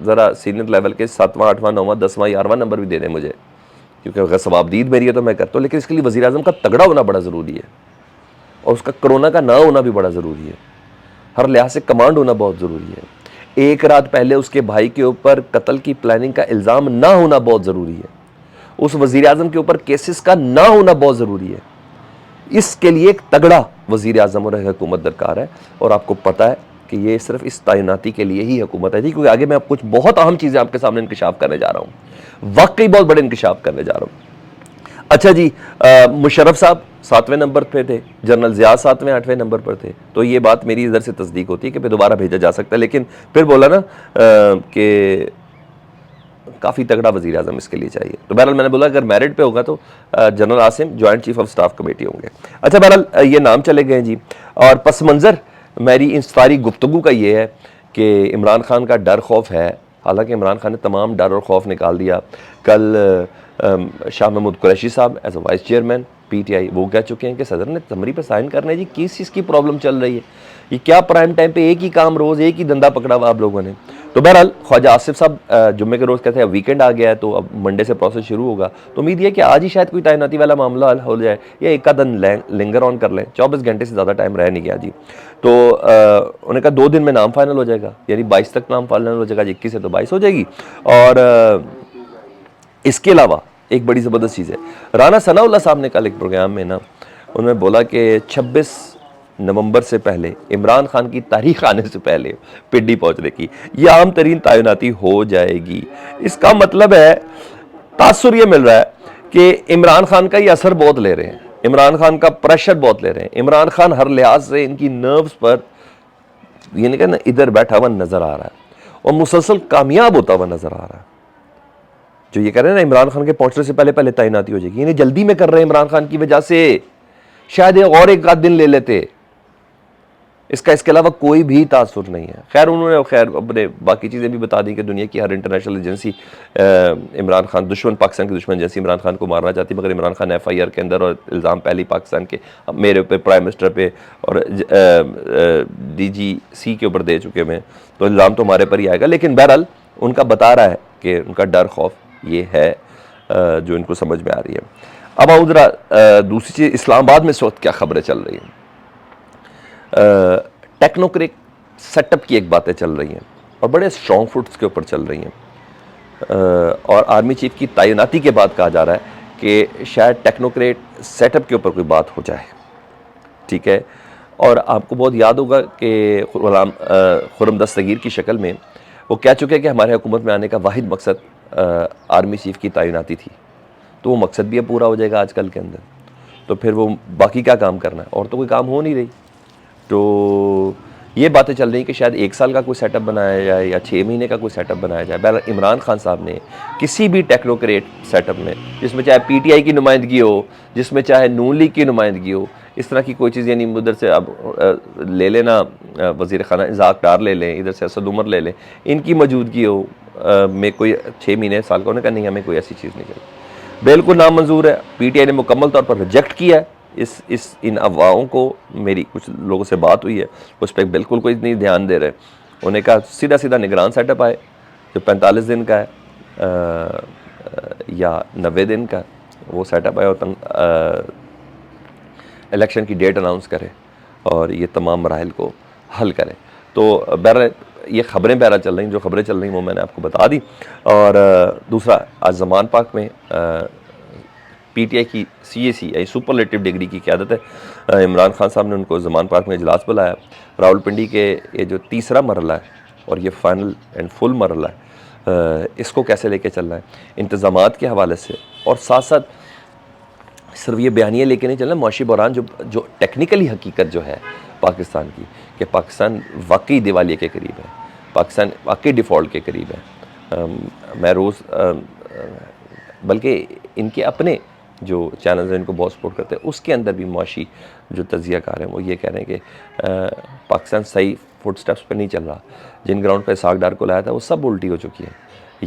ذرا senior level کے 7واں 8واں 9واں 10واں 11واں number بھی دے دیں مجھے، کیونکہ اگر ثوابدید میری ہے تو میں کرتا ہوں، لیکن اس کے لیے وزیر اعظم کا تگڑا ہونا بڑا ضروری ہے، اور اس کا کرونا کا نہ ہونا بھی بڑا ضروری ہے، ہر لحاظ سے کمانڈ ہونا بہت ضروری ہے، ایک رات پہلے اس کے بھائی کے اوپر قتل کی پلاننگ کا الزام نہ ہونا بہت ضروری ہے، اس وزیر اعظم کے اوپر کیسز کا نہ ہونا بہت ضروری ہے۔ اس کے لیے ایک تگڑا وزیر اعظم اور حکومت درکار ہے، اور آپ کو پتا ہے کہ یہ صرف اس تعیناتی کے لیے ہی حکومت ہے جی، کیونکہ آگے میں کچھ بہت اہم چیزیں آپ کے سامنے انکشاف کرنے جا رہا ہوں، واقعی بہت بڑے انکشاف کرنے جا رہا ہوں۔ اچھا جی، مشرف صاحب 7ویں نمبر پہ تھے، جنرل ضیاء 7ویں 8ویں نمبر پر تھے، تو یہ بات میری ادھر سے تصدیق ہوتی ہے کہ پھر دوبارہ بھیجا جا سکتا ہے، لیکن پھر بولا نا کہ کافی تگڑا وزیر اعظم اس کے لیے چاہیے، تو بہرحال میں نے بولا اگر میرٹ پہ ہوگا تو general Asim joint chief of staff committee ہوں گے۔ اچھا بہرحال یہ نام چلے گئے جی، اور پس منظر میری ان ساری گفتگو کا یہ ہے کہ عمران خان کا ڈر خوف ہے، حالانکہ عمران خان نے تمام ڈر اور خوف نکال دیا۔ کل شاہ محمود قریشی صاحب as a vice chairman P T I وہ کہہ چکے ہیں کہ صدر نے سمری پہ سائن کرنے جی، کس چیز کی پرابلم چل رہی ہے، یہ کیا پرائم ٹائم پہ ایک ہی کام روز ایک ہی دندہ پکڑا ہوا آپ لوگوں نے۔ تو بہرحال خواجہ آصف صاحب جمعے کے روز کہتے ہیں ویکینڈ آ گیا ہے تو اب منڈے سے پروسیس شروع ہوگا، تو امید یہ کہ آج ہی شاید کوئی تعیناتی والا معاملہ حل ہو جائے، یا ایک کا دن لنگر آن کر لیں، 24 گھنٹے سے زیادہ ٹائم رہ نہیں گیا جی۔ تو انہوں نے کہا 2 دن میں نام فائنل ہو جائے گا، یعنی 22 تک نام فائنل ہو جائے گا جی، 21 سے تو 22 ہو جائے گی۔ اور اس کے علاوہ ایک بڑی زبردست چیز ہے، رانا ثناء اللہ صاحب نے کل ایک پروگرام میں نا انہوں نے بولا کہ 26 نومبر سے پہلے عمران خان کی تاریخ آنے سے پہلے پنڈی پہنچنے کی یہ عام ترین تعیناتی ہو جائے گی۔ اس کا مطلب ہے، تاثر یہ مل رہا ہے کہ عمران خان کا یہ اثر بہت لے رہے ہیں، عمران خان کا پریشر بہت لے رہے ہیں، عمران خان ہر لحاظ سے ان کی نروز پر یہ نہیں کہنا ادھر بیٹھا ہوا نظر آ رہا ہے، اور مسلسل کامیاب ہوتا ہوا نظر آ رہا ہے۔ جو یہ کہہ رہے ہیں نا عمران خان کے پہنچنے سے پہلے تعیناتی ہو جائے گی، یعنی جلدی میں کر رہے ہیں عمران خان کی وجہ سے، شاید ایک آدھ دن لے لیتے، اس کے علاوہ کوئی بھی تاثر نہیں ہے۔ خیر انہوں نے اپنے باقی چیزیں بھی بتا دی کہ دنیا کی ہر انٹرنیشنل ایجنسی عمران خان پاکستان کی دشمن ایجنسی عمران خان کو مارنا چاہتی، مگر Imran Khan F I R کے اندر، اور الزام پہلی پاکستان کے میرے پہ، پرائم منسٹر پہ اور ڈی جی سی کے اوپر دے چکے ہیں، تو الزام تو ہمارے پر ہی آئے گا، لیکن بہرحال ان کا بتا رہا ہے کہ ان کا ڈر خوف یہ ہے جو ان کو سمجھ میں آ رہی ہے۔ اب آؤ ذرا دوسری چیز، اسلام آباد میں اس وقت کیا خبریں چل رہی ہیں۔ ٹیکنوکریٹ سیٹ اپ کی ایک باتیں چل رہی ہیں، اور بڑے اسٹرانگ فوٹس کے اوپر چل رہی ہیں، اور آرمی چیف کی تعیناتی کے بعد کہا جا رہا ہے کہ شاید ٹیکنوکریٹ سیٹ اپ کے اوپر کوئی بات ہو جائے، ٹھیک ہے۔ اور آپ کو بہت یاد ہوگا کہ خرم دستگیر کی شکل میں وہ کہہ چکے کہ ہمارے حکومت میں آنے کا واحد مقصد آرمی چیف کی تعیناتی تھی، تو وہ مقصد بھی اب پورا ہو جائے گا آج کل کے اندر، تو پھر وہ باقی کیا کام کرنا ہے، اور تو کوئی کام ہو نہیں رہی۔ تو یہ باتیں چل رہی ہیں کہ شاید 1 سال کا کوئی سیٹ اپ بنایا جائے یا 6 مہینے کا کوئی سیٹ اپ بنایا جائے۔ بہرحال عمران خان صاحب نے کسی بھی ٹیکنوکریٹ سیٹ اپ میں، جس میں چاہے پی ٹی آئی کی نمائندگی ہو، جس میں چاہے نون لیگ کی نمائندگی ہو، اس طرح کی کوئی چیز، یعنی ادھر سے اب لے لینا وزیر خانہ اسحاق ڈار لے لیں، ادھر سے اسد عمر لے لیں، ان کی موجودگی ہو میں کوئی 6 مہینے سال کا، انہوں نے کہا نہیں ہمیں کوئی ایسی چیز نہیں چاہیے، بالکل نامنظور ہے۔ پی ٹی آئی نے مکمل طور پر ریجیکٹ کیا ہے ان افواہوں کو، میری کچھ لوگوں سے بات ہوئی ہے اس پہ بالکل کوئی نہیں دھیان دے رہے، انہوں نے کہا سیدھا نگران سیٹ اپ آئے جو 45 دن کا ہے یا 90 دن کا، وہ سیٹ اپ آئے اور الیکشن کی ڈیٹ اناؤنس کرے اور یہ تمام مراحل کو حل کرے۔ تو بہرحال یہ خبریں چل رہی ہیں، جو خبریں چل رہی ہیں وہ میں نے آپ کو بتا دی۔ اور دوسرا، آج زمان پاک میں پی ٹی آئی کی CAC یعنی سپرلیٹو ڈگری کی قیادت ہے، عمران خان صاحب نے ان کو زمان پارک میں اجلاس بلایا۔ راول پنڈی کے یہ جو تیسرا مرحلہ ہے اور یہ فائنل اینڈ فل مرحلہ ہے، اس کو کیسے لے کے چلنا ہے انتظامات کے حوالے سے، اور ساتھ ساتھ صرف یہ بیانیے لے کے نہیں چلنا، معاشی بحران جو ٹیکنیکلی حقیقت جو ہے پاکستان کی، کہ پاکستان واقعی دیوالیے کے قریب ہے، پاکستان واقعی ڈیفالٹ کے قریب ہے۔ میں روز بلکہ ان کے اپنے جو چینلز ہیں ان کو بہت سپورٹ کرتے ہیں، اس کے اندر بھی معاشی جو تجزیہ کار ہیں وہ یہ کہہ رہے ہیں کہ پاکستان صحیح فٹ سٹیپس پہ نہیں چل رہا، جن گراؤنڈ پہ اسحاق ڈار کو لایا تھا وہ سب الٹی ہو چکی ہے،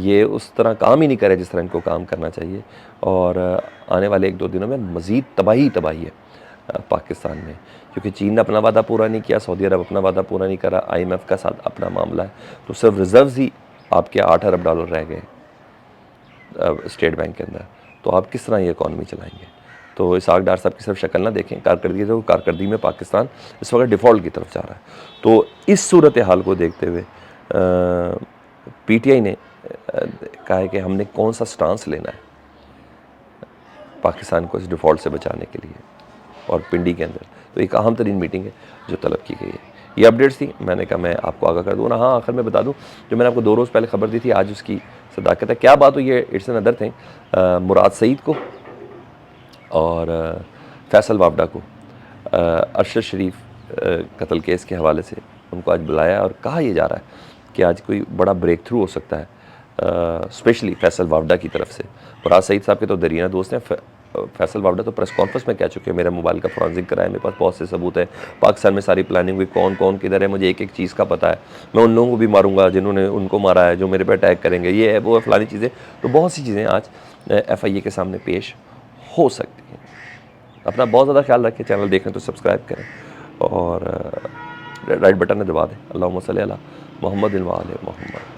یہ اس طرح کام ہی نہیں کرے جس طرح ان کو کام کرنا چاہیے، اور آنے والے 1-2 دنوں میں مزید تباہی ہے پاکستان میں، کیونکہ چین نے اپنا وعدہ پورا نہیں کیا، سعودی عرب اپنا وعدہ پورا نہیں کرا، IMF کا ساتھ اپنا معاملہ ہے، تو صرف ریزروز ہی آپ کے 8 ارب ڈالر رہ گئے اسٹیٹ بینک کے اندر، تو آپ کس طرح یہ اکانومی چلائیں گے؟ تو اسحاق ڈار صاحب کی صرف شکل نہ دیکھیں، کارکردگی میں پاکستان اس وقت ڈیفالٹ کی طرف جا رہا ہے۔ تو اس صورتحال کو دیکھتے ہوئے پی ٹی آئی نے کہا ہے کہ ہم نے کون سا سٹانس لینا ہے پاکستان کو اس ڈیفالٹ سے بچانے کے لیے، اور پنڈی کے اندر تو ایک اہم ترین میٹنگ ہے جو طلب کی گئی ہے۔ یہ اپڈیٹس تھی، میں نے کہا میں آپ کو آگاہ کر دوں۔ ہاں آخر میں بتا دوں، جو میں نے آپ کو 2 روز پہلے خبر دی تھی، آج اس کی صداقت ہے۔ کیا بات ہوئی ہے؟ اٹس این ادر تھنگ، مراد سعید کو اور فیصل وابڈہ کو ارشد شریف قتل کیس کے حوالے سے ان کو آج بلایا اور کہا یہ جا رہا ہے کہ آج کوئی بڑا بریک تھرو ہو سکتا ہے، اسپیشلی فیصل وابڈہ کی طرف سے۔ مراد سعید صاحب کے تو درینہ دوست ہیں، فیصل وابڈہ تو پریس کانفرنس میں کہہ چکے ہیں میرا موبائل کا فورانزک کرایا، میرے پاس بہت سے ثبوت ہیں، پاکستان میں ساری پلاننگ ہوئی، کون کون کدھر ہے، مجھے ایک ایک چیز کا پتہ ہے، میں ان لوگوں کو بھی ماروں گا جنہوں نے ان کو مارا ہے، جو میرے پہ اٹیک کریں گے، یہ ہے وہ ہے فلانی چیزیں۔ تو بہت سی چیزیں آج ایف آئی اے کے سامنے پیش ہو سکتی ہیں۔ اپنا بہت زیادہ خیال رکھیں، چینل دیکھیں تو سبسکرائب کریں اور رائٹ بٹن دبا دیں۔ اللہم صلی علی محمد و آل محمد۔